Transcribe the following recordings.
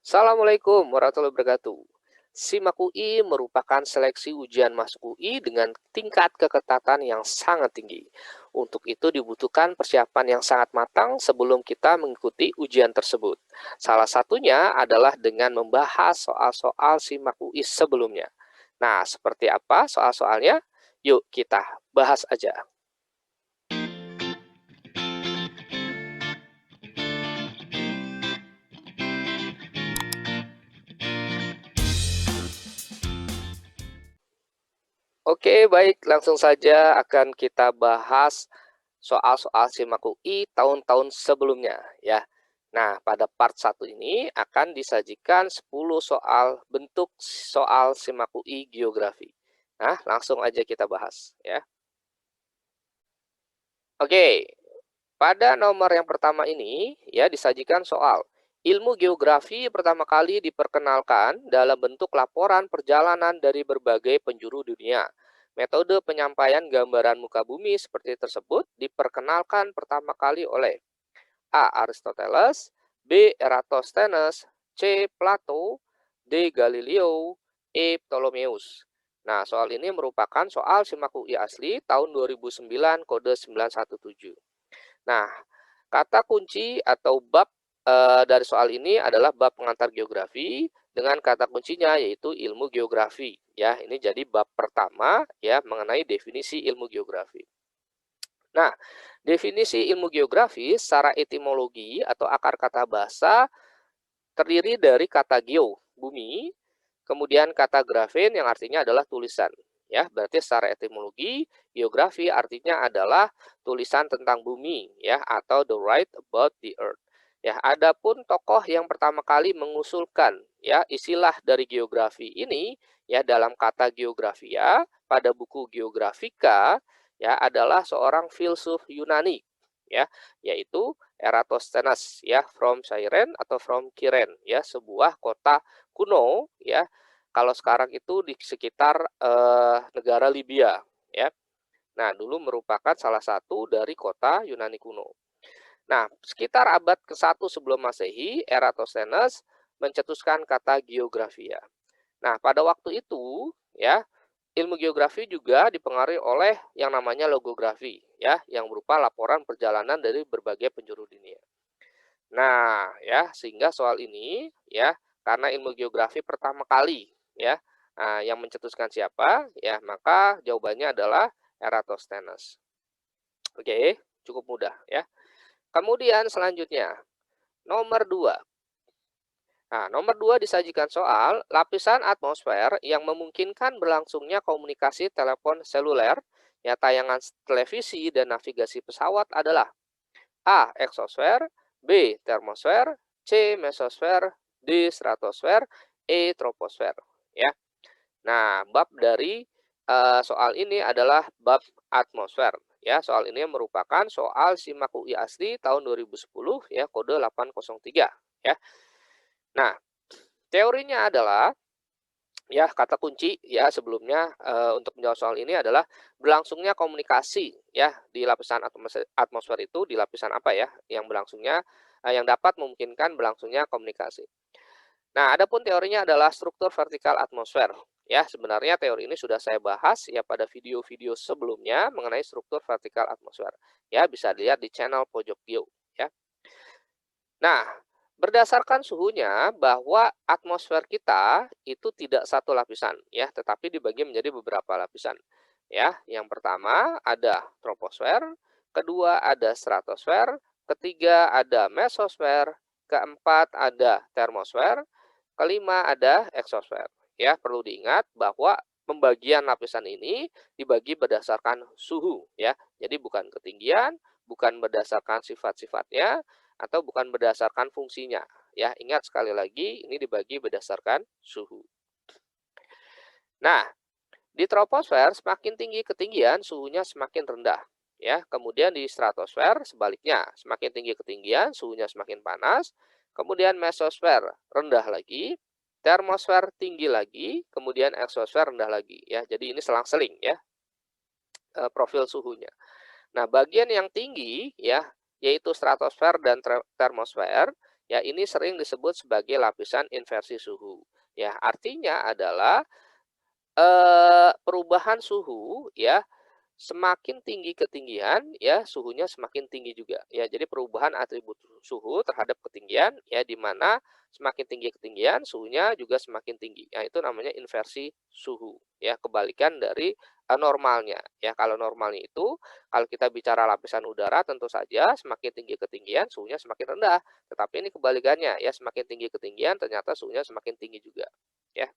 Assalamualaikum warahmatullahi wabarakatuh. SIMAK UI merupakan seleksi ujian masuk UI dengan tingkat keketatan yang sangat tinggi. Untuk itu dibutuhkan persiapan yang sangat matang sebelum kita mengikuti ujian tersebut. Salah satunya adalah dengan membahas soal-soal SIMAK UI sebelumnya. Nah, seperti apa soal-soalnya? Yuk kita bahas aja. Oke, baik, langsung saja akan kita bahas soal-soal SIMAK UI tahun-tahun sebelumnya ya. Nah, pada part satu ini akan disajikan 10 soal bentuk soal SIMAK UI geografi. Nah, langsung aja kita bahas ya. Oke, pada nomor yang pertama ini ya disajikan soal ilmu geografi pertama kali diperkenalkan dalam bentuk laporan perjalanan dari berbagai penjuru dunia. Metode penyampaian gambaran muka bumi seperti tersebut diperkenalkan pertama kali oleh A. Aristoteles, B. Eratosthenes, C. Plato, D. Galileo, E. Ptolemeus. Nah, soal ini merupakan soal SIMAK UI asli tahun 2009 kode 917. Nah, kata kunci atau bab dari soal ini adalah bab pengantar geografi dengan kata kuncinya yaitu ilmu geografi. Ya, ini jadi bab pertama ya mengenai definisi ilmu geografi. Nah, definisi ilmu geografi secara etimologi atau akar kata bahasa terdiri dari kata geo, bumi, kemudian kata graphen yang artinya adalah tulisan. Ya, berarti secara etimologi, geografi artinya adalah tulisan tentang bumi ya atau the right about the earth. Ya, adapun tokoh yang pertama kali mengusulkan ya istilah dari geografi ini ya dalam kata geografia pada buku Geografika ya adalah seorang filsuf Yunani ya, yaitu Eratosthenes ya from Cyrene atau from Kiren ya sebuah kota kuno ya kalau sekarang itu di sekitar negara Libya ya. Nah, dulu merupakan salah satu dari kota Yunani kuno. Nah, sekitar abad ke-1 sebelum Masehi, Eratosthenes mencetuskan kata geografia. Nah, pada waktu itu ya, ilmu geografi juga dipengaruhi oleh yang namanya logografi ya, yang berupa laporan perjalanan dari berbagai penjuru dunia. Nah, ya, sehingga soal ini ya, karena ilmu geografi pertama kali ya, yang mencetuskan siapa? Ya, maka jawabannya adalah Eratosthenes. Oke, cukup mudah ya. Kemudian selanjutnya, nomor 2. Nah, nomor 2 disajikan soal lapisan atmosfer yang memungkinkan berlangsungnya komunikasi telepon seluler, ya tayangan televisi dan navigasi pesawat adalah A. Eksosfer, B. Termosfer, C. Mesosfer, D. Stratosfer, E. Troposfer. Ya. Nah, bab dari soal ini adalah bab atmosfer. Ya, soal ini merupakan soal SIMAK UI asli tahun 2010 ya kode 803 ya. Nah, teorinya adalah ya kata kunci ya sebelumnya untuk menjawab soal ini adalah berlangsungnya komunikasi ya di lapisan atmosfer itu di lapisan apa ya yang berlangsungnya yang dapat memungkinkan berlangsungnya komunikasi. Nah, adapun teorinya adalah struktur vertikal atmosfer. Ya, sebenarnya teori ini sudah saya bahas ya pada video-video sebelumnya mengenai struktur vertikal atmosfer. Ya, bisa dilihat di channel Pojok Geo ya. Nah, berdasarkan suhunya bahwa atmosfer kita itu tidak satu lapisan ya, tetapi dibagi menjadi beberapa lapisan. Ya, yang pertama ada troposfer, kedua ada stratosfer, ketiga ada mesosfer, keempat ada termosfer, kelima ada eksosfer. Ya, perlu diingat bahwa pembagian lapisan ini dibagi berdasarkan suhu ya. Jadi bukan ketinggian, bukan berdasarkan sifat-sifatnya, atau bukan berdasarkan fungsinya. Ya, ingat sekali lagi ini dibagi berdasarkan suhu. Nah, di troposfer semakin tinggi ketinggian suhunya semakin rendah. Ya, kemudian di stratosfer sebaliknya, semakin tinggi ketinggian suhunya semakin panas. Kemudian mesosfer rendah lagi, termosfer tinggi lagi, kemudian eksosfer rendah lagi ya. Jadi ini selang-seling ya profil suhunya. Nah, bagian yang tinggi ya, yaitu stratosfer dan termosfer, Ya, ini sering disebut sebagai lapisan inversi suhu. Ya, artinya adalah perubahan suhu ya, semakin tinggi ketinggian ya, suhunya semakin tinggi juga ya. Jadi perubahan atribut suhu terhadap ketinggian ya, di mana semakin tinggi ketinggian suhunya juga semakin tinggi. Ya, itu namanya inversi suhu ya, kebalikan dari normalnya ya. Kalau normalnya itu kalau kita bicara lapisan udara tentu saja semakin tinggi ketinggian suhunya semakin rendah. Tetapi ini kebalikannya ya, semakin tinggi ketinggian ternyata suhunya semakin tinggi juga ya.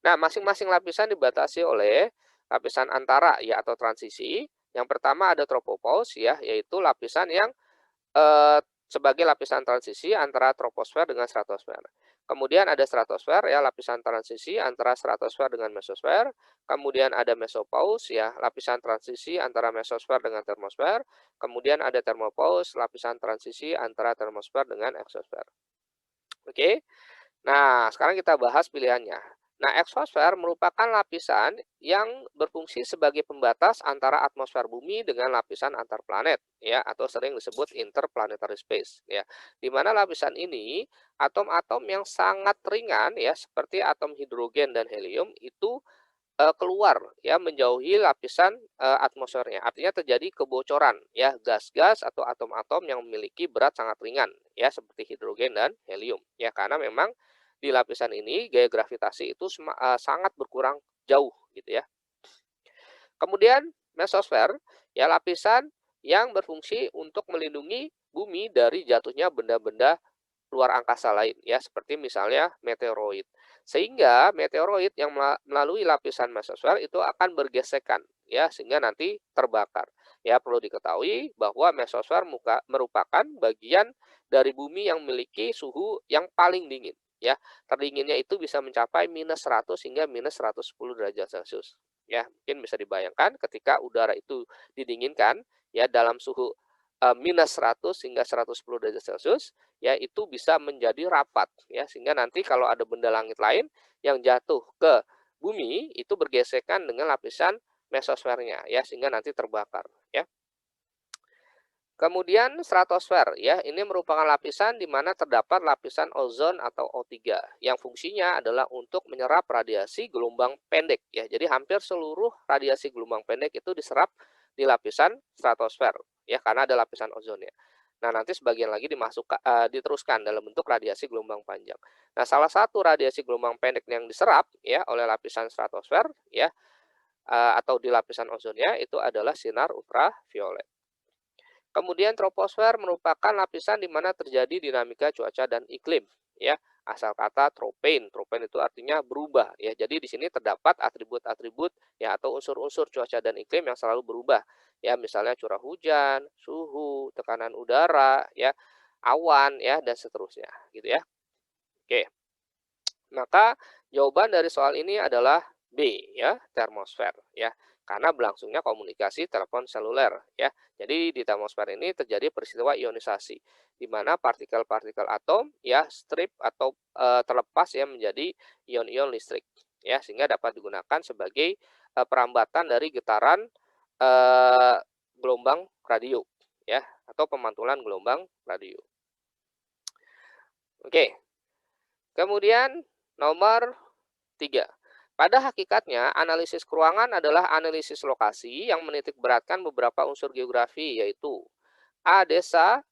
Nah, masing-masing lapisan dibatasi oleh lapisan antara ya atau transisi. Yang pertama ada tropopause ya, yaitu lapisan yang sebagai lapisan transisi antara troposfer dengan stratosfer. Kemudian ada stratosfer ya, lapisan transisi antara stratosfer dengan mesosfer. Kemudian ada mesopause ya, lapisan transisi antara mesosfer dengan termosfer. Kemudian ada thermopause, lapisan transisi antara termosfer dengan eksosfer. Oke. Nah, sekarang kita bahas pilihannya. Nah, eksosfer merupakan lapisan yang berfungsi sebagai pembatas antara atmosfer bumi dengan lapisan antar planet, ya, atau sering disebut interplanetary space, ya. Di mana lapisan ini atom-atom yang sangat ringan, ya, seperti atom hidrogen dan helium itu keluar, ya, menjauhi lapisan atmosfernya. Artinya terjadi kebocoran, ya, gas-gas atau atom-atom yang memiliki berat sangat ringan, ya, seperti hidrogen dan helium, ya, karena memang di lapisan ini gaya gravitasi itu sangat berkurang jauh gitu ya. Kemudian mesosfer ya, lapisan yang berfungsi untuk melindungi bumi dari jatuhnya benda-benda luar angkasa lain ya, seperti misalnya meteoroid. Sehingga meteoroid yang melalui lapisan mesosfer itu akan bergesekan ya, sehingga nanti terbakar. Ya, perlu diketahui bahwa mesosfer merupakan bagian dari bumi yang memiliki suhu yang paling dingin ya. Terdinginnya itu bisa mencapai -100 hingga -110 derajat Celcius. Ya, mungkin bisa dibayangkan ketika udara itu didinginkan ya dalam suhu -100 hingga 110 derajat Celcius, ya itu bisa menjadi rapat ya, sehingga nanti kalau ada benda langit lain yang jatuh ke bumi itu bergesekan dengan lapisan mesosfernya ya, sehingga nanti terbakar ya. Kemudian stratosfer ya, ini merupakan lapisan di mana terdapat lapisan ozon atau O3 yang fungsinya adalah untuk menyerap radiasi gelombang pendek ya. Jadi hampir seluruh radiasi gelombang pendek itu diserap di lapisan stratosfer ya, karena ada lapisan ozonnya. Nah, nanti sebagian lagi diteruskan dalam bentuk radiasi gelombang panjang. Nah, salah satu radiasi gelombang pendek yang diserap ya oleh lapisan stratosfer ya, atau di lapisan ozonnya itu adalah sinar ultraviolet. Kemudian troposfer merupakan lapisan di mana terjadi dinamika cuaca dan iklim, ya. Asal kata tropen, tropen itu artinya berubah, ya. Jadi di sini terdapat atribut-atribut ya atau unsur-unsur cuaca dan iklim yang selalu berubah, ya. Misalnya curah hujan, suhu, tekanan udara, ya, awan, ya, dan seterusnya, gitu ya. Oke. Maka jawaban dari soal ini adalah B ya, termosfer ya. Karena berlangsungnya komunikasi telepon seluler ya. Jadi di termosfer ini terjadi peristiwa ionisasi di mana partikel-partikel atom ya strip atau terlepas ya menjadi ion-ion listrik ya, sehingga dapat digunakan sebagai perambatan dari getaran eh, gelombang radio ya, atau pemantulan gelombang radio. Oke. Kemudian nomor 3. Pada hakikatnya, analisis keruangan adalah analisis lokasi yang menitik beratkan beberapa unsur geografi, yaitu A. Desa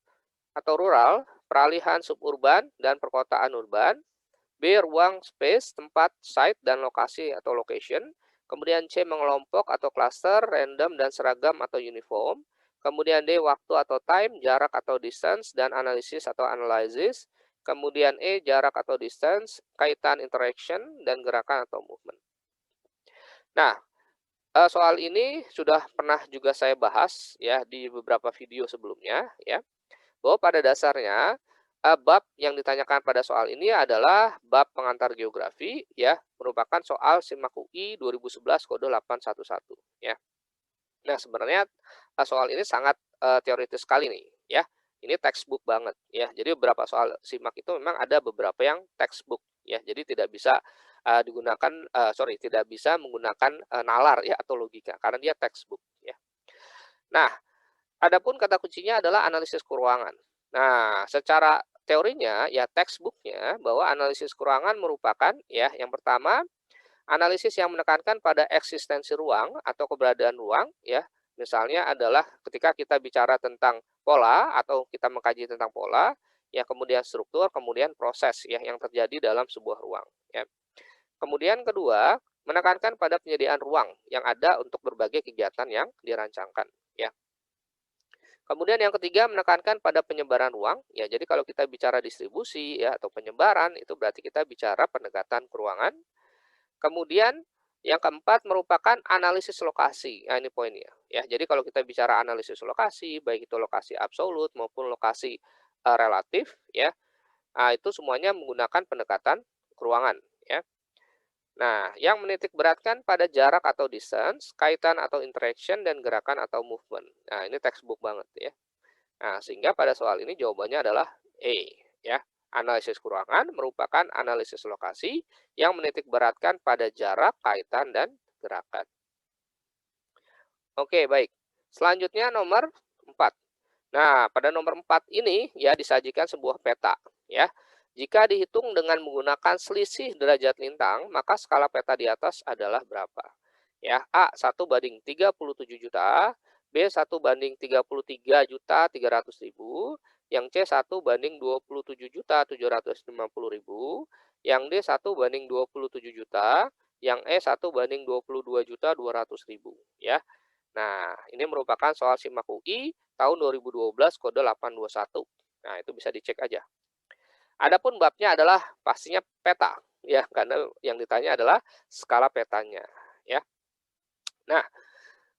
atau rural, peralihan suburban dan perkotaan urban. B. Ruang space, tempat, site, dan lokasi atau location. Kemudian C. Mengelompok atau cluster, random dan seragam atau uniform. Kemudian D. Waktu atau time, jarak atau distance, dan analisis atau analysis. Kemudian E. Jarak atau distance, kaitan interaction, dan gerakan atau movement. Nah, soal ini sudah pernah juga saya bahas ya di beberapa video sebelumnya ya, bahwa pada dasarnya bab yang ditanyakan pada soal ini adalah bab pengantar geografi ya, merupakan soal SIMAK UI 2011 kode 811 ya. Nah, sebenarnya soal ini sangat teoritis sekali nih ya. Ini textbook banget ya. Jadi beberapa soal SIMAK itu memang ada beberapa yang textbook ya. Jadi tidak bisa tidak bisa menggunakan nalar ya atau logika karena dia textbook ya. Nah, adapun kata kuncinya adalah analisis keruangan. Nah, secara teorinya, ya textbooknya bahwa analisis keruangan merupakan ya yang pertama analisis yang menekankan pada eksistensi ruang atau keberadaan ruang ya. Misalnya adalah ketika kita bicara tentang pola atau kita mengkaji tentang pola, ya kemudian struktur, kemudian proses ya yang terjadi dalam sebuah ruang ya. Kemudian kedua, menekankan pada penyediaan ruang yang ada untuk berbagai kegiatan yang dirancangkan ya. Kemudian yang ketiga menekankan pada penyebaran ruang ya. Jadi kalau kita bicara distribusi ya atau penyebaran itu berarti kita bicara pendekatan keruangan. Kemudian yang keempat merupakan analisis lokasi. Nah, ini poinnya ya. Jadi kalau kita bicara analisis lokasi, baik itu lokasi absolut maupun lokasi relatif ya. Nah, itu semuanya menggunakan pendekatan keruangan ya. Nah, yang menitik beratkan pada jarak atau distance, kaitan atau interaction, dan gerakan atau movement. Nah, ini textbook banget ya. Nah, sehingga pada soal ini jawabannya adalah E, ya. Analisis keruangan merupakan analisis lokasi yang menitik beratkan pada jarak, kaitan, dan gerakan. Oke, baik. Selanjutnya nomor 4. Nah, pada nomor 4 ini ya disajikan sebuah peta, ya. Jika dihitung dengan menggunakan selisih derajat lintang, maka skala peta di atas adalah berapa? Ya, A 1/37 juta, B 1/33.300.000, yang C 1/27.750.000, yang D 1/27 juta, yang E 1/22.200.000, ya. Nah, ini merupakan soal SIMAK UI tahun 2012 kode 821. Nah, itu bisa dicek aja. Adapun babnya adalah pastinya peta, ya, karena yang ditanya adalah skala petanya, ya. Nah,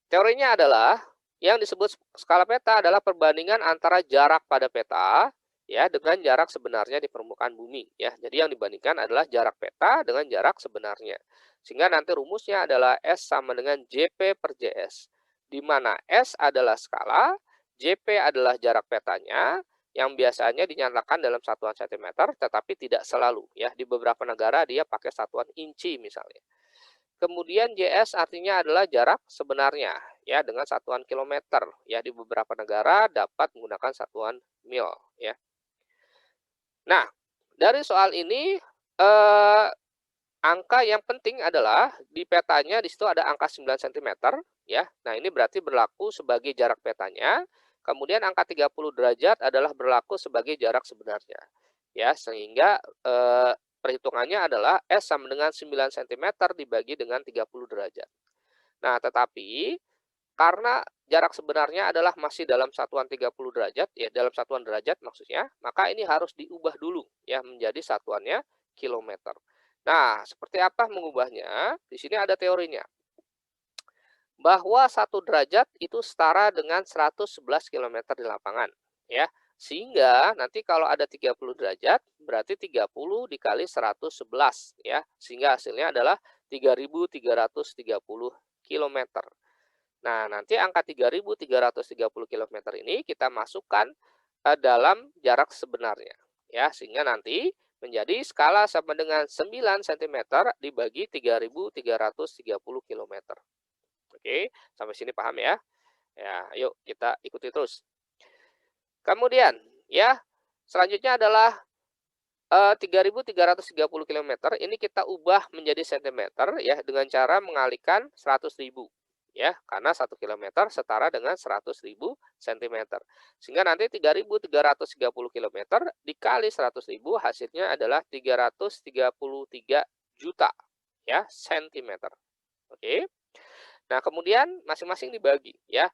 teorinya adalah yang disebut skala peta adalah perbandingan antara jarak pada peta ya dengan jarak sebenarnya di permukaan bumi ya. Jadi yang dibandingkan adalah jarak peta dengan jarak sebenarnya. Sehingga nanti rumusnya adalah S sama dengan JP per JS. Di mana S adalah skala, JP adalah jarak petanya yang biasanya dinyatakan dalam satuan cm tetapi tidak selalu ya. Di beberapa negara dia pakai satuan inci misalnya. Kemudian JS artinya adalah jarak sebenarnya ya dengan satuan kilometer ya, di beberapa negara dapat menggunakan satuan mil ya. Nah, dari soal ini angka yang penting adalah di petanya di situ ada angka 9 cm ya. Nah, ini berarti berlaku sebagai jarak petanya. Kemudian angka 30 derajat adalah berlaku sebagai jarak sebenarnya. Ya, sehingga perhitungannya adalah S sama dengan 9 cm dibagi dengan 30 derajat. Nah, tetapi karena jarak sebenarnya adalah masih dalam satuan 30 derajat, ya dalam satuan derajat maksudnya, maka ini harus diubah dulu ya menjadi satuannya kilometer. Nah, seperti apa mengubahnya? Di sini ada teorinya. Bahwa 1 derajat itu setara dengan 111 km di lapangan, ya. Sehingga nanti kalau ada 30 derajat, berarti 30 dikali 111, ya. Sehingga hasilnya adalah 3.330 km. Nah, nanti angka 3.330 km ini kita masukkan dalam jarak sebenarnya, ya. Sehingga nanti menjadi skala sama dengan 9 cm dibagi 3.330 km. Oke, sampai sini paham ya? Ya, yuk kita ikuti terus. Kemudian, ya, selanjutnya adalah 3.330 km ini kita ubah menjadi cm ya dengan cara mengalihkan 100.000 ya, karena 1 km setara dengan 100.000 cm. Sehingga nanti 3.330 km dikali 100.000 hasilnya adalah 333 juta ya cm. Oke. Nah, kemudian masing-masing dibagi ya.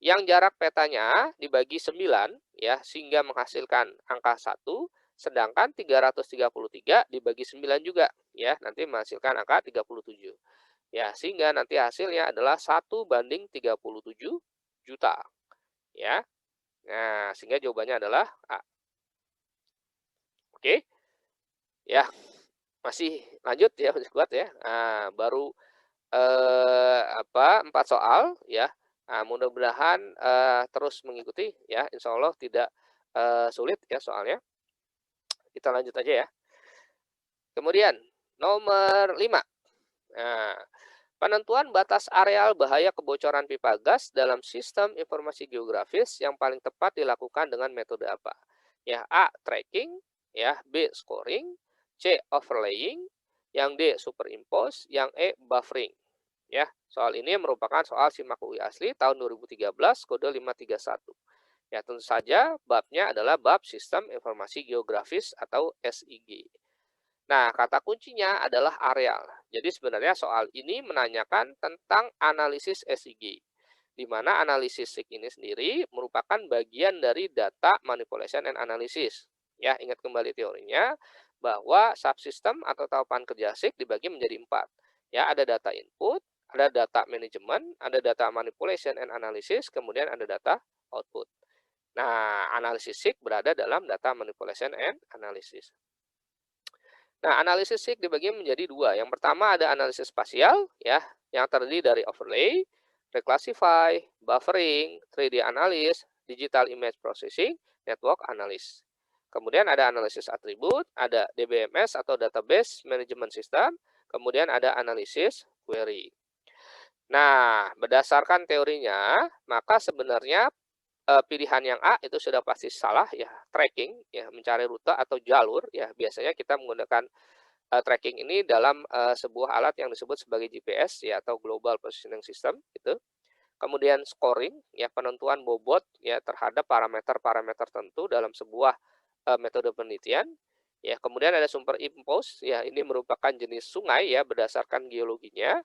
Yang jarak petanya dibagi 9 ya sehingga menghasilkan angka 1, sedangkan 333 dibagi 9 juga ya, nanti menghasilkan angka 37. Ya, sehingga nanti hasilnya adalah 1/37 juta. Ya. Nah, sehingga jawabannya adalah A. Oke. Ya, masih lanjut ya, masih kuat ya. Nah, baru 4 soal ya. Nah, mudah-mudahan terus mengikuti ya. Insya Allah tidak sulit ya soalnya. Kita lanjut aja ya. Kemudian nomor 5. Nah, penentuan batas areal bahaya kebocoran pipa gas dalam sistem informasi geografis yang paling tepat dilakukan dengan metode apa? ya A tracking, ya B scoring, C overlaying, yang D superimpose, yang E buffering. Ya, soal ini merupakan soal SIMAK UI asli tahun 2013 kode 531. Ya, tentu saja babnya adalah bab Sistem Informasi Geografis atau SIG. Nah, kata kuncinya adalah areal. Jadi sebenarnya soal ini menanyakan tentang analisis SIG, di mana analisis SIG ini sendiri merupakan bagian dari data manipulation and analysis. Ya, ingat kembali teorinya bahwa subsistem atau tahapan kerja SIG dibagi menjadi 4. Ya, ada data input, ada data management, ada data manipulation and analysis, kemudian ada data output. Nah, analisis SIG berada dalam data manipulation and analysis. Nah, analisis SIG dibagi menjadi dua. Yang pertama ada analisis spasial, ya, yang terdiri dari overlay, reclassify, buffering, 3D analysis, digital image processing, network analysis. Kemudian ada analisis atribut, ada DBMS atau database management system, kemudian ada analisis query. Nah, berdasarkan teorinya, maka sebenarnya pilihan yang A itu sudah pasti salah ya, tracking ya, mencari rute atau jalur ya. Biasanya kita menggunakan tracking ini dalam sebuah alat yang disebut sebagai GPS ya atau Global Positioning System gitu. Kemudian scoring ya, penentuan bobot ya terhadap parameter-parameter tertentu dalam sebuah metode penelitian. Ya, kemudian ada superimpose ya, ini merupakan jenis sungai ya berdasarkan geologinya.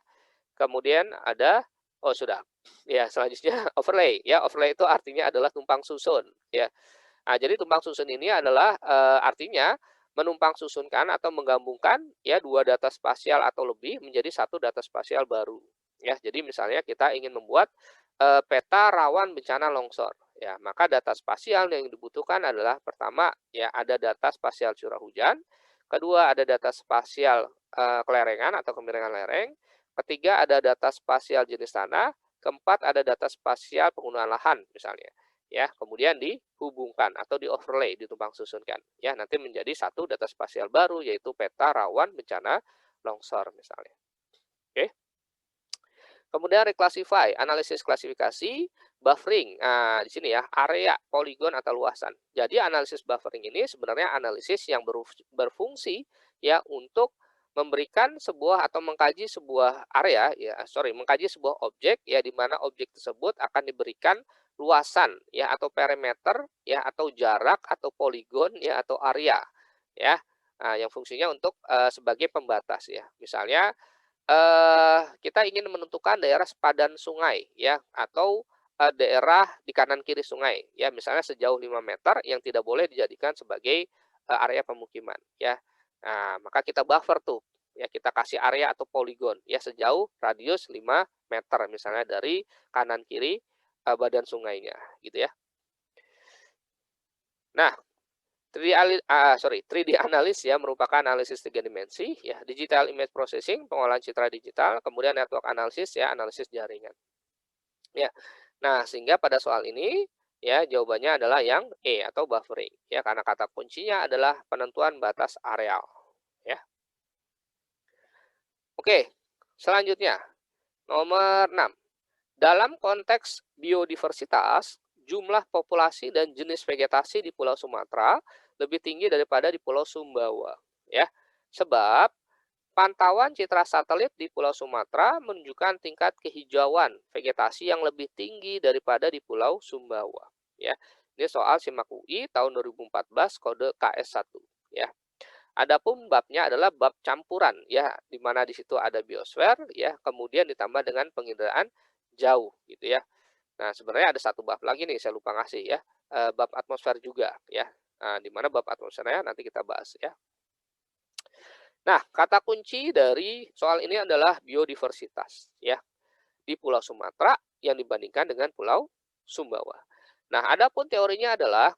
Kemudian ada sudah. Ya, selanjutnya overlay. Ya, overlay itu artinya adalah tumpang susun ya. Nah, jadi tumpang susun ini adalah artinya menumpang susunkan atau menggabungkan ya dua data spasial atau lebih menjadi satu data spasial baru. Ya, jadi misalnya kita ingin membuat peta rawan bencana longsor. Ya, maka data spasial yang dibutuhkan adalah pertama ya ada data spasial curah hujan, kedua ada data spasial kelerengan atau kemiringan lereng, ketiga ada data spasial jenis tanah, keempat ada data spasial penggunaan lahan misalnya. Ya, kemudian dihubungkan atau di overlay, ditumpang susunkan. Ya, nanti menjadi satu data spasial baru yaitu peta rawan bencana longsor misalnya. Oke. Kemudian reclassify, analisis klasifikasi, buffering. Nah, di sini ya, area, poligon atau luasan. Jadi analisis buffering ini sebenarnya analisis yang berfungsi ya untuk memberikan sebuah atau mengkaji sebuah area ya, mengkaji sebuah objek ya di mana objek tersebut akan diberikan luasan ya atau perimeter ya atau jarak atau poligon ya atau area ya. Nah, yang fungsinya untuk sebagai pembatas ya. Misalnya kita ingin menentukan daerah sepadan sungai ya atau daerah di kanan kiri sungai ya, misalnya sejauh 5 meter yang tidak boleh dijadikan sebagai area pemukiman ya. Nah, maka kita buffer tuh ya, kita kasih area atau poligon ya sejauh radius 5 meter misalnya dari kanan kiri badan sungainya gitu ya. Nah, 3D analis ya merupakan analisis 3 dimensi ya, digital image processing, pengolahan citra digital, kemudian network analysis ya, analisis jaringan. Ya. Nah, sehingga pada soal ini ya jawabannya adalah yang E atau buffering ya, karena kata kuncinya adalah penentuan batas areal ya. Oke, selanjutnya nomor 6. Dalam konteks biodiversitas, jumlah populasi dan jenis vegetasi di Pulau Sumatera lebih tinggi daripada di Pulau Sumbawa, ya. Sebab pantauan citra satelit di Pulau Sumatera menunjukkan tingkat kehijauan vegetasi yang lebih tinggi daripada di Pulau Sumbawa, ya. Ini soal SIMAK UI tahun 2014 kode KS1, ya. Adapun babnya adalah bab campuran ya, di mana di situ ada biosfer ya, kemudian ditambah dengan penginderaan jauh gitu ya. Nah, sebenarnya ada satu bab lagi nih saya lupa ngasih ya, bab atmosfer juga ya. Nah, di mana bab atmosfernya nanti kita bahas ya. Nah, kata kunci dari soal ini adalah biodiversitas ya di Pulau Sumatera yang dibandingkan dengan Pulau Sumbawa. Nah, adapun teorinya adalah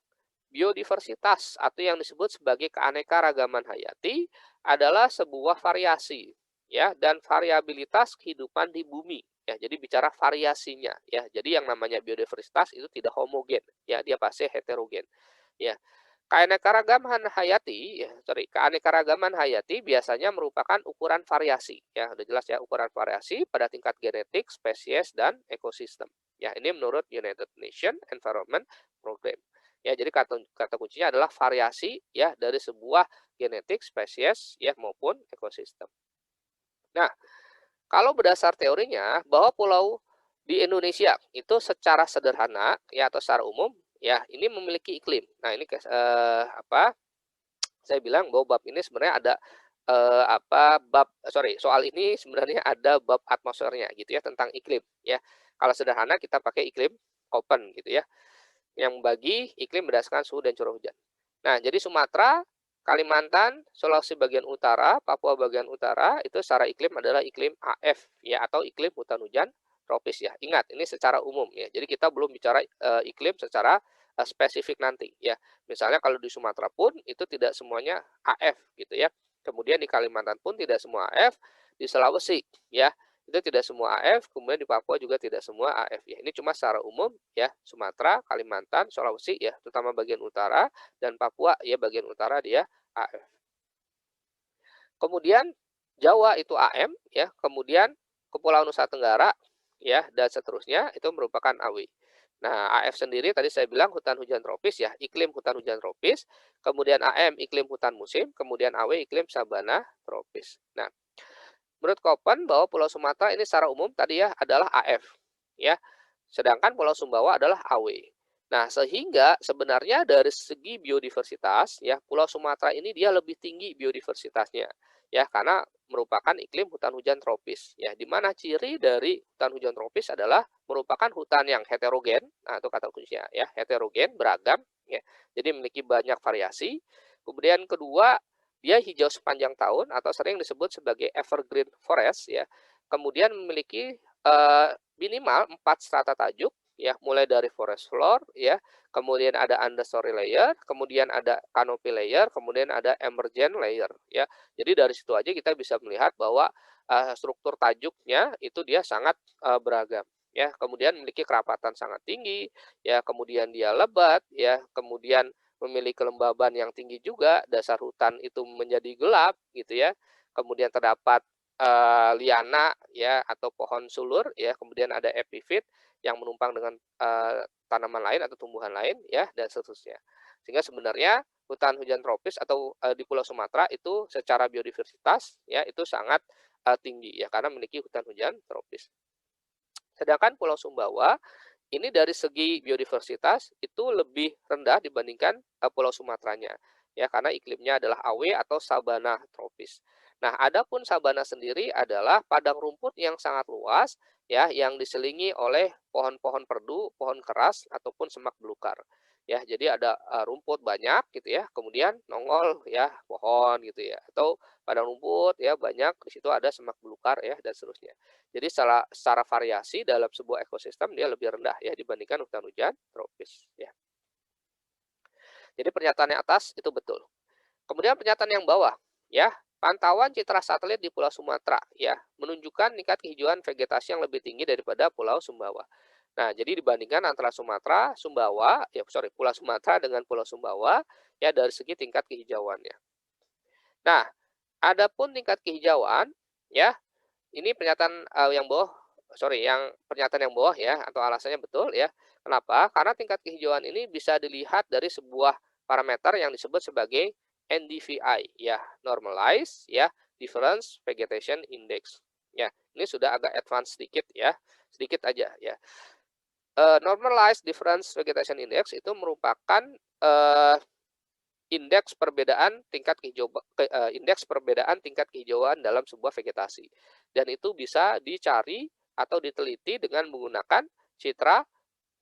biodiversitas atau yang disebut sebagai keanekaragaman hayati adalah sebuah variasi ya dan variabilitas kehidupan di bumi ya. Jadi bicara variasinya ya. Jadi yang namanya biodiversitas itu tidak homogen ya, dia pasti heterogen ya. Keanekaragaman hayati biasanya merupakan ukuran variasi ya, udah jelas ya, ukuran variasi pada tingkat genetik, spesies dan ekosistem. Ya, ini menurut United Nations Environment Program. Ya, jadi kata kuncinya adalah variasi ya dari sebuah genetik spesies ya maupun ekosistem. Nah, kalau berdasar teorinya bahwa pulau di Indonesia itu secara sederhana ya atau secara umum ya ini memiliki iklim. Nah, ini apa saya bilang bahwa bab ini sebenarnya ada soal ini sebenarnya ada bab atmosfernya gitu ya tentang iklim ya. Kalau sederhana kita pakai iklim Köppen gitu ya, yang membagi iklim berdasarkan suhu dan curah hujan. Nah, jadi Sumatera, Kalimantan, Sulawesi bagian utara, Papua bagian utara itu secara iklim adalah iklim AF ya atau iklim hutan hujan tropis ya. Ingat, ini secara umum ya. Jadi kita belum bicara iklim secara spesifik nanti ya. Misalnya kalau di Sumatera pun itu tidak semuanya AF gitu ya. Kemudian di Kalimantan pun tidak semua AF, di Sulawesi ya itu tidak semua AF, kemudian di Papua juga tidak semua AF ya. Ini cuma secara umum ya, Sumatera, Kalimantan, Sulawesi ya, terutama bagian utara dan Papua ya bagian utara dia AF. Kemudian Jawa itu AM ya, kemudian Kepulauan Nusa Tenggara ya dan seterusnya itu merupakan AW. Nah, AF sendiri tadi saya bilang hutan hujan tropis ya, iklim hutan hujan tropis, kemudian AM iklim hutan musim, kemudian AW iklim sabana tropis. Nah, menurut Koppen bahwa Pulau Sumatera ini secara umum tadi ya adalah AF ya. Sedangkan Pulau Sumbawa adalah AW. Nah, sehingga sebenarnya dari segi biodiversitas ya Pulau Sumatera ini dia lebih tinggi biodiversitasnya ya karena merupakan iklim hutan hujan tropis ya di mana ciri dari hutan hujan tropis adalah merupakan hutan yang heterogen. Nah, itu kata kuncinya ya, heterogen, beragam ya. Jadi memiliki banyak variasi. Kemudian kedua, dia hijau sepanjang tahun atau sering disebut sebagai evergreen forest ya. Kemudian memiliki minimal 4 strata tajuk ya, mulai dari forest floor ya, kemudian ada understory layer, kemudian ada canopy layer, kemudian ada emergent layer ya. Jadi dari situ aja kita bisa melihat bahwa struktur tajuknya itu dia sangat beragam ya. Kemudian memiliki kerapatan sangat tinggi ya, kemudian dia lebat ya, kemudian memiliki kelembaban yang tinggi juga, dasar hutan itu menjadi gelap gitu ya. Kemudian terdapat liana ya atau pohon sulur ya, kemudian ada epifit yang menumpang dengan tanaman lain atau tumbuhan lain ya dan seterusnya. Sehingga sebenarnya hutan hujan tropis atau di Pulau Sumatera itu secara biodiversitas ya itu sangat tinggi ya karena memiliki hutan hujan tropis. Sedangkan Pulau Sumbawa ini dari segi biodiversitas itu lebih rendah dibandingkan Pulau Sumateranya ya karena iklimnya adalah AW atau sabana tropis. Nah, adapun sabana sendiri adalah padang rumput yang sangat luas ya yang diselingi oleh pohon-pohon perdu, pohon keras ataupun semak belukar. Ya, jadi ada rumput banyak gitu ya, kemudian nongol ya pohon gitu ya atau padang rumput ya banyak di situ ada semak belukar ya dan seterusnya. Jadi secara variasi dalam sebuah ekosistem dia lebih rendah ya dibandingkan hutan hujan tropis ya. Jadi pernyataan yang atas itu betul. Kemudian pernyataan yang bawah ya, pantauan citra satelit di Pulau Sumatera ya menunjukkan tingkat kehijauan vegetasi yang lebih tinggi daripada Pulau Sumbawa. Nah, jadi dibandingkan antara Sumatera, Sumbawa, Pulau Sumatera dengan Pulau Sumbawa ya dari segi tingkat kehijauannya. Nah, adapun tingkat kehijauan ya ini pernyataan yang pernyataan yang bawah ya atau alasannya betul ya. Kenapa? Karena tingkat kehijauan ini bisa dilihat dari sebuah parameter yang disebut sebagai NDVI ya, normalized ya, difference vegetation index. Ya, ini sudah agak advance sedikit ya, sedikit aja ya. Normalized difference vegetation index itu merupakan indeks perbedaan tingkat kehijauan dalam sebuah vegetasi. Dan itu bisa dicari atau diteliti dengan menggunakan citra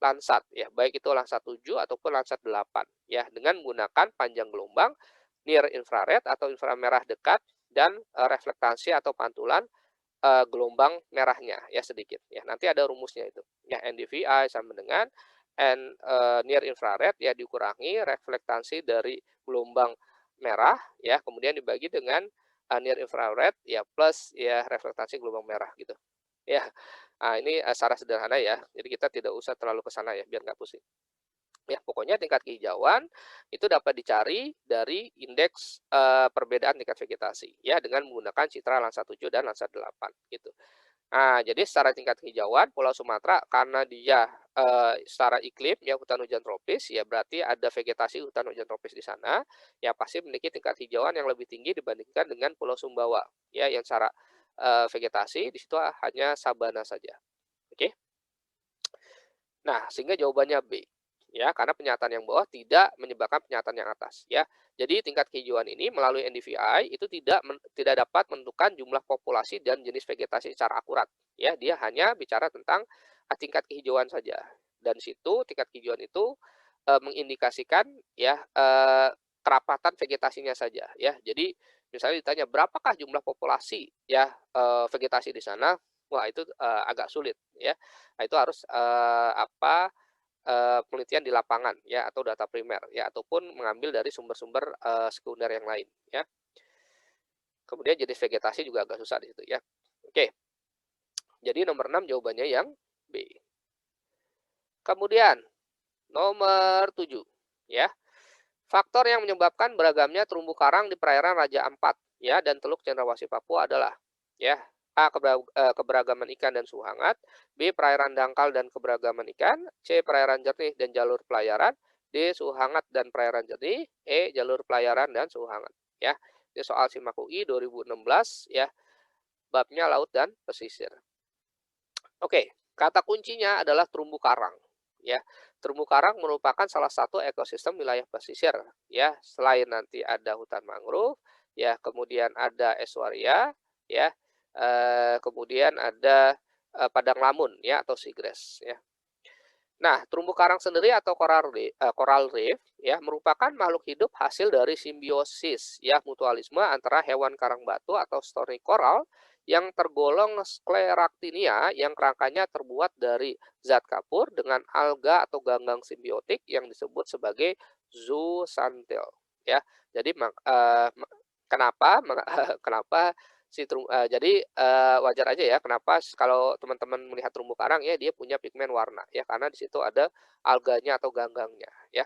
Landsat ya, baik itu Landsat 7 ataupun Landsat 8 ya, dengan menggunakan panjang gelombang, near infrared atau inframerah dekat dan reflektasi atau pantulan gelombang merahnya ya sedikit ya. Nanti ada rumusnya itu. Ya, NDVI sama dengan near infrared ya dikurangi reflektasi dari gelombang merah ya kemudian dibagi dengan near infrared ya plus ya reflektasi gelombang merah gitu. Ya. Nah, ini secara sederhana ya. Jadi kita tidak usah terlalu ke sana ya biar nggak pusing. Ya, pokoknya tingkat kehijauan itu dapat dicari dari indeks perbedaan tingkat vegetasi ya dengan menggunakan citra Landsat 7 dan Landsat 8 gitu. Nah, jadi secara tingkat kehijauan Pulau Sumatera karena dia secara iklim ya hutan hujan tropis, ya berarti ada vegetasi hutan hujan tropis di sana, ya pasti memiliki tingkat hijauan yang lebih tinggi dibandingkan dengan Pulau Sumbawa, ya yang secara, vegetasi di situ hanya sabana saja, oke? Nah, sehingga jawabannya B, ya, karena penyataan yang bawah tidak menyebabkan penyataan yang atas, ya. Jadi tingkat kehijauan ini melalui NDVI itu tidak dapat menentukan jumlah populasi dan jenis vegetasi secara akurat, ya. Dia hanya bicara tentang tingkat kehijauan saja. Dan situ tingkat kehijauan itu mengindikasikan ya kerapatan vegetasinya saja, ya. Jadi misalnya ditanya berapakah jumlah populasi ya vegetasi di sana, wah itu agak sulit, ya. Nah, itu harus, penelitian di lapangan ya atau data primer ya ataupun mengambil dari sumber-sumber, sekunder yang lain ya. Kemudian jenis vegetasi juga agak susah di situ ya. Oke, jadi nomor 6 jawabannya yang B. Kemudian nomor 7 ya. Faktor yang menyebabkan beragamnya terumbu karang di perairan Raja Ampat ya dan Teluk Cendrawasih Papua adalah ya A. Keberagaman ikan dan suhu hangat, B. Perairan dangkal dan keberagaman ikan, C. Perairan jernih dan jalur pelayaran, D. Suhu hangat dan perairan jernih, E. Jalur pelayaran dan suhu hangat. Ya, ini soal SIMAK UI 2016 ya, babnya laut dan pesisir. Oke, kata kuncinya adalah terumbu karang. Ya, terumbu karang merupakan salah satu ekosistem wilayah pesisir. Ya, selain nanti ada hutan mangrove, ya, kemudian ada estuaria, ya, kemudian ada padang lamun, ya, atau seagrass, ya. Nah, terumbu karang sendiri atau coral reef ya merupakan makhluk hidup hasil dari simbiosis ya mutualisme antara hewan karang batu atau stony coral yang tergolong Scleractinia yang kerangkanya terbuat dari zat kapur dengan alga atau ganggang simbiotik yang disebut sebagai zooxanthelle ya. Jadi kenapa kenapa jadi, wajar aja ya kenapa kalau teman-teman melihat terumbu karang ya dia punya pigmen warna ya karena di situ ada alganya atau ganggangnya ya.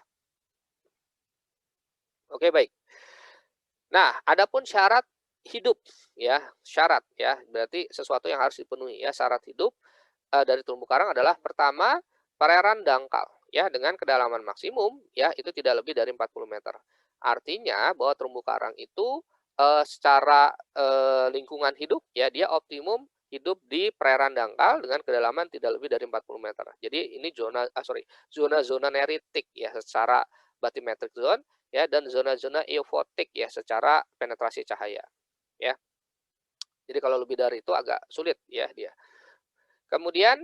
Oke baik. Nah adapun syarat hidup ya, syarat ya berarti sesuatu yang harus dipenuhi ya syarat hidup, dari terumbu karang adalah pertama perairan dangkal ya dengan kedalaman maksimum ya itu tidak lebih dari 40 meter. Artinya bahwa terumbu karang itu, secara, lingkungan hidup ya dia optimum hidup di perairan dangkal dengan kedalaman tidak lebih dari 40 meter. Jadi ini zona-zona neritik ya secara bathymetric zone ya dan zona-zona eufotik ya secara penetrasi cahaya ya. Jadi kalau lebih dari itu agak sulit ya dia. Kemudian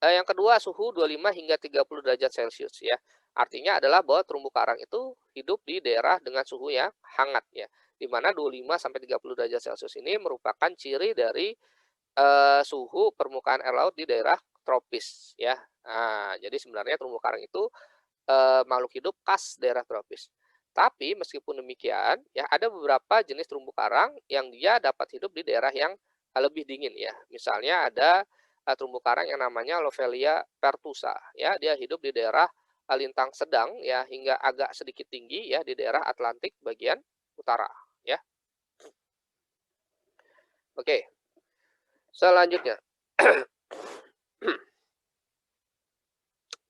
yang kedua suhu 25 hingga 30 derajat Celcius ya. Artinya adalah bahwa terumbu karang itu hidup di daerah dengan suhu yang hangat ya. Di mana 25 sampai 30 derajat Celcius ini merupakan ciri dari suhu permukaan air laut di daerah tropis ya. Nah, jadi sebenarnya terumbu karang itu makhluk hidup khas daerah tropis. Tapi meskipun demikian ya ada beberapa jenis terumbu karang yang dia dapat hidup di daerah yang lebih dingin ya. Misalnya ada terumbu karang yang namanya Lovelia pertusa ya, dia hidup di daerah lintang sedang ya hingga agak sedikit tinggi ya di daerah Atlantik bagian utara ya. Oke. Selanjutnya.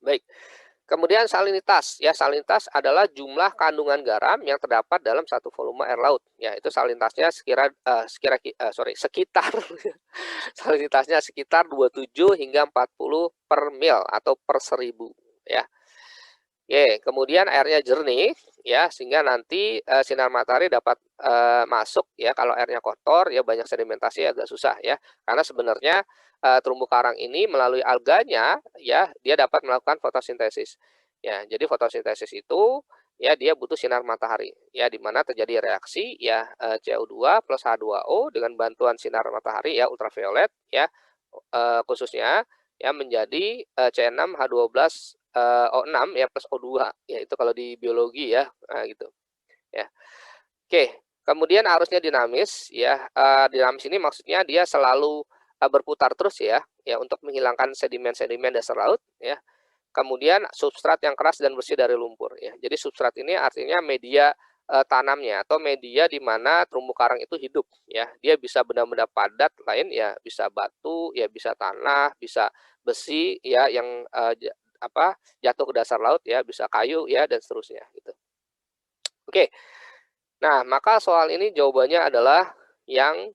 Baik. Kemudian salinitas, ya salinitas adalah jumlah kandungan garam yang terdapat dalam satu volume air laut. Ya, itu salinitasnya sekitar salinitasnya sekitar 27 hingga 40 per mil atau per 1000 ya. Oke, kemudian airnya jernih ya sehingga nanti sinar matahari dapat masuk ya. Kalau airnya kotor ya banyak sedimentasi agak susah ya. Karena sebenarnya terumbu karang ini melalui alganya ya dia dapat melakukan fotosintesis. Ya, jadi fotosintesis itu ya dia butuh sinar matahari ya di mana terjadi reaksi ya CO2 plus H2O dengan bantuan sinar matahari ya ultraviolet ya khususnya ya menjadi C6H12 O6 ya plus O2 ya itu kalau di biologi ya nah, gitu ya. Oke, kemudian arusnya dinamis ya dinamis ini maksudnya dia selalu berputar terus ya untuk menghilangkan sedimen-sedimen dasar laut ya. Kemudian substrat yang keras dan bersih dari lumpur ya. Jadi substrat ini artinya media tanamnya atau media di mana terumbu karang itu hidup ya. Dia bisa benda-benda padat lain ya, bisa batu, ya bisa tanah, bisa besi ya yang, jatuh ke dasar laut ya, bisa kayu ya dan seterusnya gitu. Oke. Nah, maka soal ini jawabannya adalah yang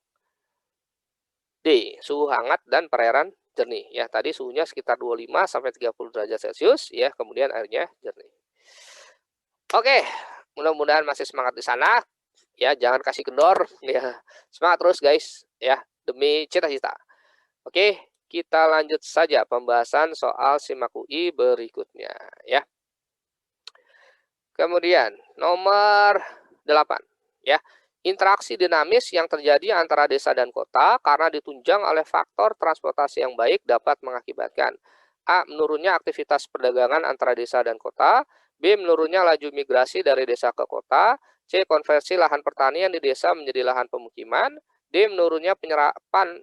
D, suhu hangat dan perairan jernih ya. Tadi suhunya sekitar 25 sampai 30 derajat Celcius ya, kemudian airnya jernih. Oke, mudah-mudahan masih semangat di sana ya, jangan kasih kendor ya. Semangat terus guys ya, demi cita-cita. Oke, kita lanjut saja pembahasan soal SIMAK UI berikutnya ya. Kemudian nomor 8 ya. Interaksi dinamis yang terjadi antara desa dan kota karena ditunjang oleh faktor transportasi yang baik dapat mengakibatkan A. Menurunnya aktivitas perdagangan antara desa dan kota. B. Menurunnya laju migrasi dari desa ke kota. C. Konversi lahan pertanian di desa menjadi lahan pemukiman. D. Menurunnya penyerapan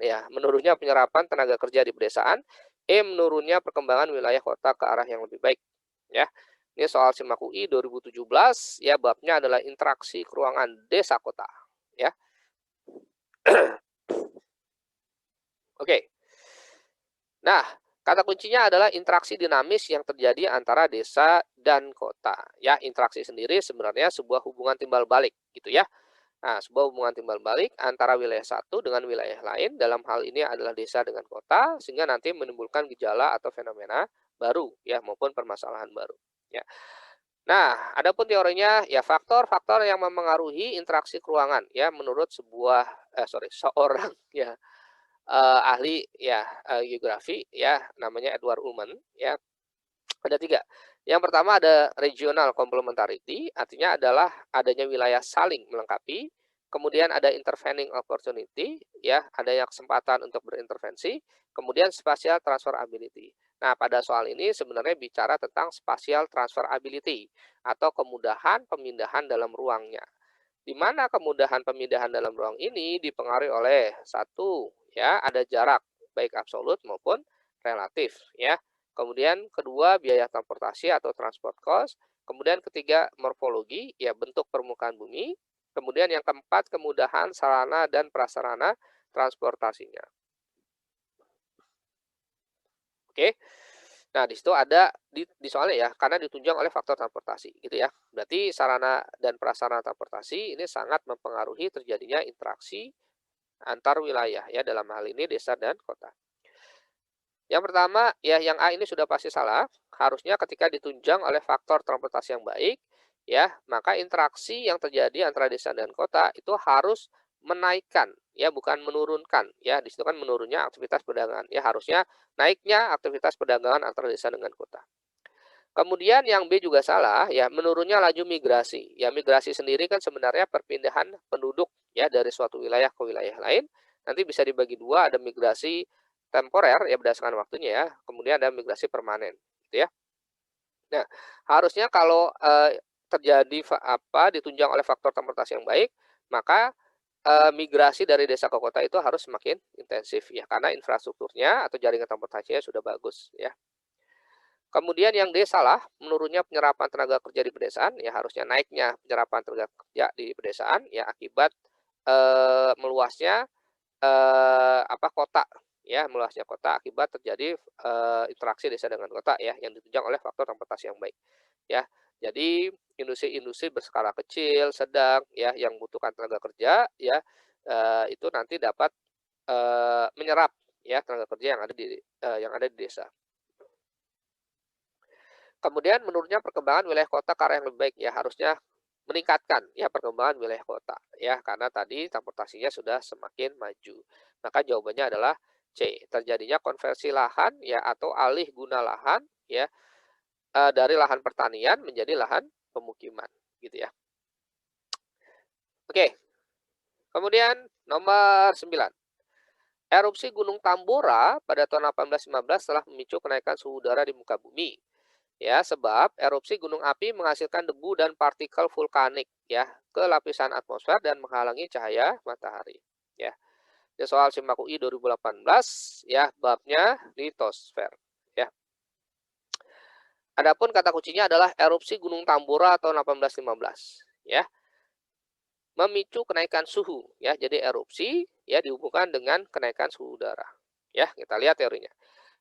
tenaga kerja di pedesaan. E. Menurunnya perkembangan wilayah kota ke arah yang lebih baik. Ya. Ini soal SIMAK UI 2017 ya, babnya adalah interaksi keruangan desa kota ya. Oke. Nah, kata kuncinya adalah interaksi dinamis yang terjadi antara desa dan kota ya. Interaksi sendiri sebenarnya sebuah hubungan timbal balik gitu ya. Nah, sebuah hubungan timbal balik antara wilayah satu dengan wilayah lain, dalam hal ini adalah desa dengan kota, sehingga nanti menimbulkan gejala atau fenomena baru ya, maupun permasalahan baru ya. Nah, adapun teorinya ya, faktor-faktor yang memengaruhi interaksi keruangan ya, menurut seorang ya, ahli ya, geografi ya, namanya Edward Ullman ya. Ada 3. Yang pertama ada regional complementarity, artinya adalah adanya wilayah saling melengkapi. Kemudian ada intervening opportunity, ya, adanya kesempatan untuk berintervensi. Kemudian spatial transferability. Nah, pada soal ini sebenarnya bicara tentang spatial transferability atau kemudahan pemindahan dalam ruangnya. Di mana kemudahan pemindahan dalam ruang ini dipengaruhi oleh satu, ya, ada jarak baik absolut maupun relatif, ya. Kemudian kedua, biaya transportasi atau transport cost. Kemudian ketiga, morfologi, ya, bentuk permukaan bumi. Kemudian yang keempat, kemudahan sarana dan prasarana transportasinya. Oke. Nah, di situ ada di soalnya ya, karena ditunjang oleh faktor transportasi gitu ya. Berarti sarana dan prasarana transportasi ini sangat mempengaruhi terjadinya interaksi antar wilayah ya, dalam hal ini desa dan kota. Yang pertama, ya yang A ini sudah pasti salah. Harusnya ketika ditunjang oleh faktor transportasi yang baik, ya, maka interaksi yang terjadi antara desa dan kota itu harus menaikkan, ya, bukan menurunkan. Ya, di situ kan menurunnya aktivitas perdagangan. Ya, harusnya naiknya aktivitas perdagangan antara desa dengan kota. Kemudian yang B juga salah, ya, menurunnya laju migrasi. Ya, migrasi sendiri kan sebenarnya perpindahan penduduk ya dari suatu wilayah ke wilayah lain. Nanti bisa dibagi dua, ada migrasi temporer ya berdasarkan waktunya ya, kemudian ada migrasi permanen gitu ya. Nah, harusnya kalau terjadi ditunjang oleh faktor transportasi yang baik, maka migrasi dari desa ke kota itu harus semakin intensif ya, karena infrastrukturnya atau jaringan transportasinya sudah bagus ya. Kemudian yang D salah, menurunnya penyerapan tenaga kerja di pedesaan, ya harusnya naiknya penyerapan tenaga kerja di pedesaan ya akibat meluasnya kota ya, meluasnya kota akibat terjadi interaksi desa dengan kota ya, yang ditunjang oleh faktor transportasi yang baik ya. Jadi industri-industri berskala kecil, sedang ya, yang membutuhkan tenaga kerja ya, itu nanti dapat menyerap ya tenaga kerja yang ada di desa. Kemudian menurunnya perkembangan wilayah kota ke arah yang lebih baik ya, harusnya meningkatkan ya perkembangan wilayah kota ya, karena tadi transportasinya sudah semakin maju. Maka jawabannya adalah C, terjadinya konversi lahan ya atau alih guna lahan ya, dari lahan pertanian menjadi lahan pemukiman gitu ya. Oke. Kemudian nomor 9. Erupsi Gunung Tambora pada tahun 1815 telah memicu kenaikan suhu udara di muka bumi. Ya, sebab erupsi gunung api menghasilkan debu dan partikel vulkanik ya ke lapisan atmosfer dan menghalangi cahaya matahari. Ya. Ini soal SIMAK UI 2018 ya, babnya litosfer ya. Adapun kata kuncinya adalah erupsi Gunung Tambora tahun 1815 ya. memicu kenaikan suhu ya. Jadi erupsi ya dihubungkan dengan kenaikan suhu udara. Ya, kita lihat teorinya.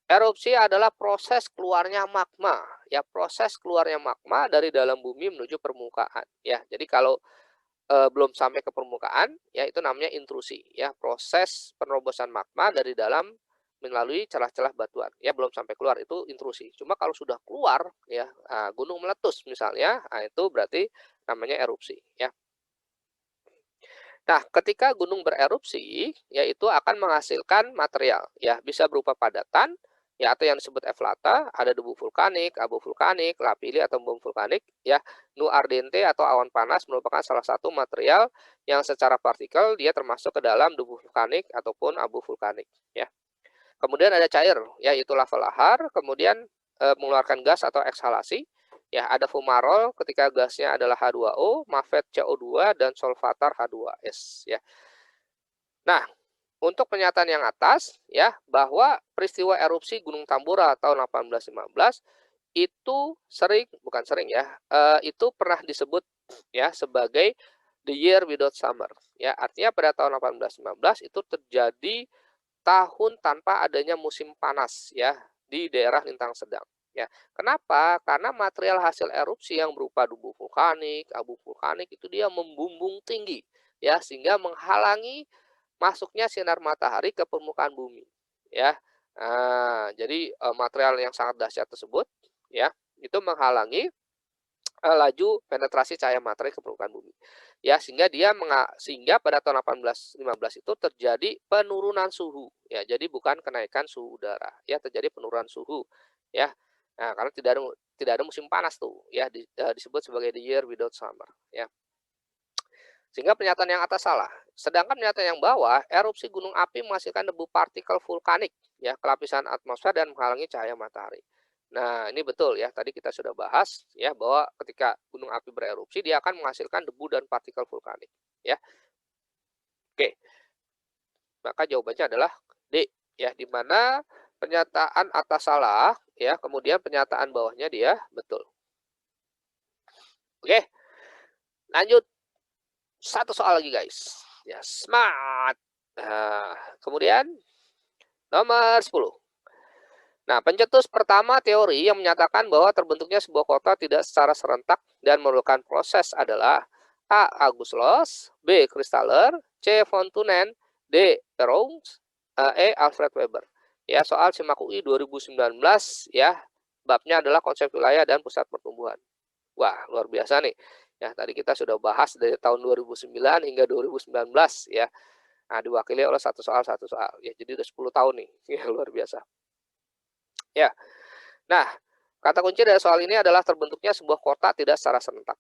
Erupsi adalah proses keluarnya magma ya, proses keluarnya magma dari dalam bumi menuju permukaan ya. Jadi kalau belum sampai ke permukaan ya itu namanya intrusi ya, proses penerobosan magma dari dalam melalui celah-celah batuan ya, belum sampai keluar itu intrusi. Cuma kalau sudah keluar ya, gunung meletus misalnya, itu berarti namanya erupsi ya. Nah, ketika gunung bererupsi, yaitu akan menghasilkan material, ya, bisa berupa padatan, ya, atau yang disebut eflata, ada debu vulkanik, abu vulkanik, lapilli atau bom vulkanik, ya, nu ardente atau awan panas merupakan salah satu material yang secara partikel dia termasuk ke dalam debu vulkanik ataupun abu vulkanik, ya. Kemudian ada cair, yaitu lava lahar, kemudian mengeluarkan gas atau ekshalasi. Ya, ada fumarol ketika gasnya adalah H2O, mavet CO2 dan solvatar H2S ya. Nah, untuk pernyataan yang atas ya bahwa peristiwa erupsi Gunung Tambora tahun 1815 itu bukan sering ya, itu pernah disebut ya sebagai the year without summer ya. Artinya pada tahun 1815 itu terjadi tahun tanpa adanya musim panas ya di daerah lintang sedang. Ya, kenapa? Karena material hasil erupsi yang berupa debu vulkanik, abu vulkanik itu dia membumbung tinggi, ya, sehingga menghalangi masuknya sinar matahari ke permukaan bumi, ya. Nah, jadi material yang sangat dahsyat tersebut, ya, itu menghalangi laju penetrasi cahaya matahari ke permukaan bumi. Ya, sehingga pada tahun 1815 itu terjadi penurunan suhu ya. Jadi bukan kenaikan suhu udara ya, terjadi penurunan suhu ya. Nah, karena tidak ada musim panas tuh ya, disebut sebagai the year without summer ya. Sehingga pernyataan yang atas salah. Sedangkan pernyataan yang bawah, erupsi gunung api menghasilkan debu partikel vulkanik ya, ke lapisan atmosfer dan menghalangi cahaya matahari. Nah, ini betul ya, tadi kita sudah bahas ya bahwa ketika gunung api bererupsi dia akan menghasilkan debu dan partikel vulkanik ya. Oke. Maka jawabannya adalah D ya, di mana pernyataan atas salah ya, kemudian pernyataan bawahnya dia betul. Oke. Lanjut. Satu soal lagi guys. Ya, smart. Nah, kemudian nomor 10. Nah, pencetus pertama teori yang menyatakan bahwa terbentuknya sebuah kota tidak secara serentak dan memerlukan proses adalah A. August Loos, B. Christaller, C. von Thunen, D. Perroux, E. Alfred Weber. Ya, soal SIMAK UI 2019 ya, babnya adalah konsep wilayah dan pusat pertumbuhan. Wah, luar biasa nih. Ya, tadi kita sudah bahas dari tahun 2009 hingga 2019 ya. Nah, diwakili oleh satu soal. Ya, jadi udah 10 tahun nih. Ya, luar biasa. Ya. Nah, kata kunci dari soal ini adalah terbentuknya sebuah kota tidak secara serentak.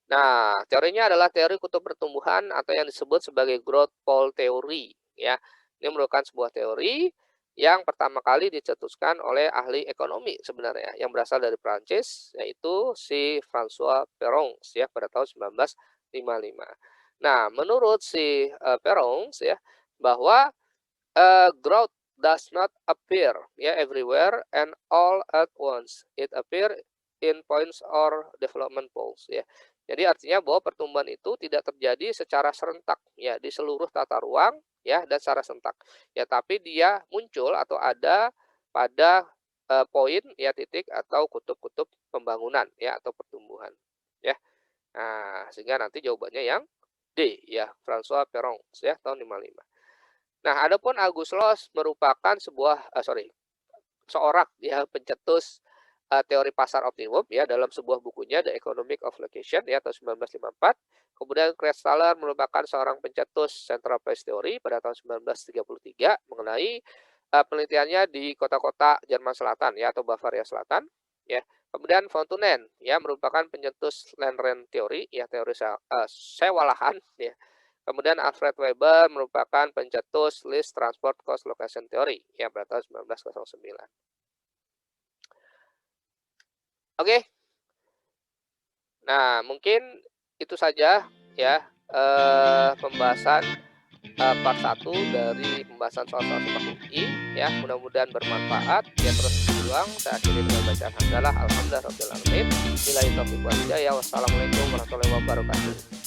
Nah, teorinya adalah teori kutub pertumbuhan atau yang disebut sebagai growth pole theory ya. Ini merupakan sebuah teori yang pertama kali dicetuskan oleh ahli ekonomi sebenarnya yang berasal dari Prancis, yaitu si François Perron ya pada tahun 1955. Nah, menurut si Perron ya bahwa growth does not appear everywhere and all at once. It appear in points or development poles ya. Jadi artinya bahwa pertumbuhan itu tidak terjadi secara serentak ya di seluruh tata ruang ya dan secara serentak. Ya, tapi dia muncul atau ada pada poin ya, titik atau kutub-kutub pembangunan ya atau pertumbuhan ya. Nah, sehingga nanti jawabannya yang D ya, François Perron ya tahun 55. Nah, adapun August Loos merupakan seorang ya pencetus teori pasar optimum ya dalam sebuah bukunya The Economic of Location ya tahun 1954. Kemudian Christaller merupakan seorang pencetus Central Place Theory pada tahun 1933 mengenai penelitiannya di kota-kota Jerman Selatan ya atau Bavaria Selatan ya. Kemudian von Thunen ya merupakan pencetus Land Rent Theory ya, teori sewa lahan ya. Kemudian Alfred Weber merupakan pencetus List Transport Cost Location Theory ya pada tahun 1909. Oke. Nah, mungkin itu saja ya pembahasan part 1 dari pembahasan soal-soal SIMAK UI ya. Mudah-mudahan bermanfaat. Ya, terus berjuang. Saya akhiri dengan bacaan hamdalah alhamdulillahirabbil alamin. Billahi taufiq wal hidayah. Wassalamualaikum warahmatullahi wabarakatuh.